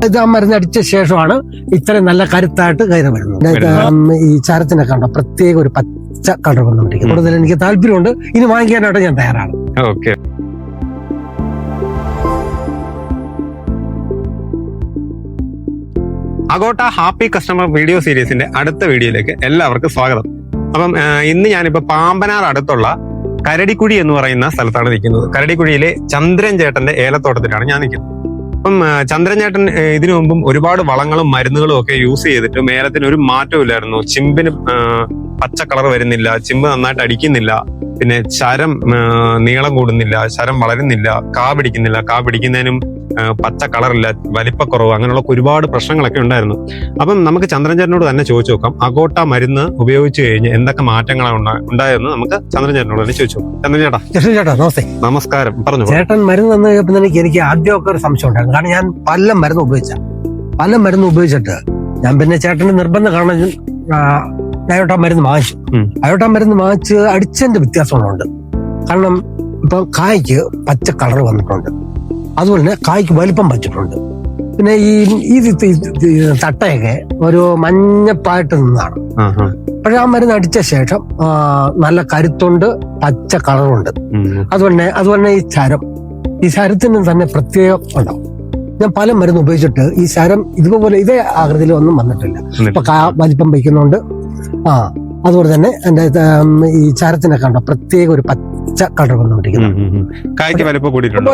ഇത് ആ മരുന്നടിച്ച ശേഷമാണ് ഇത്രയും നല്ല കരുത്തായിട്ട് കയറി വരുന്നത്. ഈ ചരത്തിനെ കണ്ട പ്രത്യേക ഒരു പച്ച കളർ വന്നുകൊണ്ടിരിക്കും. കൂടുതൽ എനിക്ക് താല്പര്യമുണ്ട്. ഇനി വാങ്ങിക്കാനായിട്ട് ഞാൻ തയ്യാറാണ്. ഓക്കെ. അഗോട്ട ഹാപ്പി കസ്റ്റമർ വീഡിയോ സീരീസിന്റെ അടുത്ത വീഡിയോയിലേക്ക് എല്ലാവർക്കും സ്വാഗതം. അപ്പം ഇന്ന് ഞാനിപ്പോ പാമ്പനാർ അടുത്തുള്ള കരടിക്കുഴി എന്ന് പറയുന്ന സ്ഥലത്താണ് നിൽക്കുന്നത്. കരടിക്കുഴിയിലെ ചന്ദ്രൻ ചേട്ടന്റെ ഏലത്തോട്ടത്തിലാണ് ഞാൻ നിൽക്കുന്നത്. അപ്പം ചന്ദ്രൻ ചേട്ടൻ ഇതിനു മുമ്പും ഒരുപാട് വളങ്ങളും മരുന്നുകളും ഒക്കെ യൂസ് ചെയ്തിട്ട് ഏലത്തിന് ഒരു മാറ്റവും ഇല്ലായിരുന്നു. ചിമ്പിന് പച്ച കളർ വരുന്നില്ല, ചിമ്പ് നന്നായിട്ട് അടിക്കുന്നില്ല, പിന്നെ ശരം നീളം കൂടുന്നില്ല, ശരം വളരുന്നില്ല, കാ പിടിക്കുന്നതിനും പച്ച കളറില്ല, വലിപ്പക്കുറവ്, അങ്ങനെയുള്ള ഒരുപാട് പ്രശ്നങ്ങളൊക്കെ ഉണ്ടായിരുന്നു. അപ്പം നമുക്ക് ചന്ദ്രൻ ചേട്ടനോട് തന്നെ ചോദിച്ചു നോക്കാം, അഗോട്ട മരുന്ന് ഉപയോഗിച്ച് കഴിഞ്ഞ് എന്തൊക്കെ മാറ്റങ്ങളാണ് ഉണ്ടായെന്ന് നമുക്ക് ചന്ദ്രൻ ചേട്ടനോട് തന്നെ ചോദിച്ചു നോക്കാം. ചന്ദ്രൻ ചേട്ടാ നമസ്തേ. നമസ്കാരം. പറഞ്ഞു. ചേട്ടൻ മരുന്ന് തന്നു കഴിഞ്ഞപ്പോൾ എനിക്ക് ആദ്യമൊക്കെ ഒരു സംശയം ഉണ്ടായിരുന്നു. കാരണം ഞാൻ പല മരുന്ന് ഉപയോഗിച്ചിട്ട് ഞാൻ പിന്നെ ചേട്ടന്റെ നിർബന്ധം കാരണം അയോട്ട മരുന്ന് വാങ്ങിച്ച് അടിച്ചതിന്റെ വ്യത്യാസങ്ങളുണ്ട്. കാരണം ഇപ്പൊ കായ്ക്ക് പച്ച കളർ വന്നിട്ടുണ്ട്, അതുപോലെ തന്നെ കായ്ക്ക് വലിപ്പം വച്ചിട്ടുണ്ട്. പിന്നെ ഈ തട്ടയൊക്കെ ഒരു മഞ്ഞപ്പായിട്ട് നിന്നാണ്. പക്ഷെ ആ മരുന്ന് അടിച്ച ശേഷം നല്ല കരുത്തുണ്ട്, പച്ച കളറുണ്ട്. അതുപോലെ ഈ ശരത്തിന് തന്നെ പ്രത്യേകം ഉണ്ടാവും. ഞാൻ പല മരുന്ന് ഉപയോഗിച്ചിട്ട് ഈ ശരം ഇതുപോലെ ഇതേ ആകൃതിയിൽ ഒന്നും വന്നിട്ടില്ല. ഇപ്പൊ വലിപ്പം വയ്ക്കുന്നുണ്ട്. അതുപോലെ തന്നെ എന്റെ ഈ ചരത്തിനെ കണ്ട പ്രത്യേക ഒരു പച്ച കളർ വന്നുകൊണ്ടിരിക്കുന്നു. വലിപ്പം കൂടിയിട്ടുണ്ട്.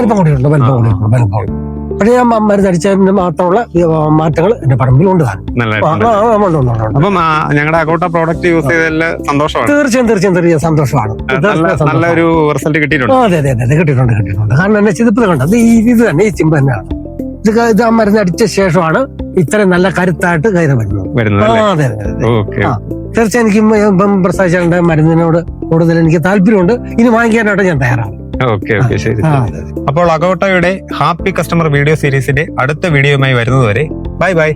പക്ഷെ ഞാൻ മരുന്ന് അടിച്ചതിന് മാത്രമുള്ള മാറ്റങ്ങൾ എന്റെ പറമ്പിലുണ്ട്. അപ്പം ഞങ്ങളുടെ അഗോട്ട പ്രോഡക്റ്റ് യൂസ് ചെയ്തതിൽ സന്തോഷമാണ്. തീർച്ചയായും സന്തോഷമാണ്. നല്ലൊരു റിസൾട്ട് കിട്ടിയിട്ടുണ്ട്. അതെ കിട്ടിയിട്ടുണ്ട്. കാരണം എന്നെ ചിതിപ്പ് കണ്ടത് ഇത് തന്നെ, ഈ ചിമ്പ് തന്നെയാണ്. ഇത് ആ മരുന്ന് അടിച്ച ശേഷമാണ് ഇത്രയും നല്ല കരുത്തായിട്ട് കയറി വരുന്നത്. അതെ. തീർച്ചയായും എനിക്ക് പ്രസാദിച്ചേണ്ട മരുന്നിനോട് കൂടുതൽ എനിക്ക് താല്പര്യമുണ്ട്. ഇനി വാങ്ങിക്കാനായിട്ട് ഞാൻ തയ്യാറാണ്. ഓക്കെ, ശരി. അപ്പോൾ അഗോട്ടയുടെ ഹാപ്പി കസ്റ്റമർ വീഡിയോ സീരീസിന്റെ അടുത്ത വീഡിയോയുമായി വരുന്നതുവരെ ബൈ.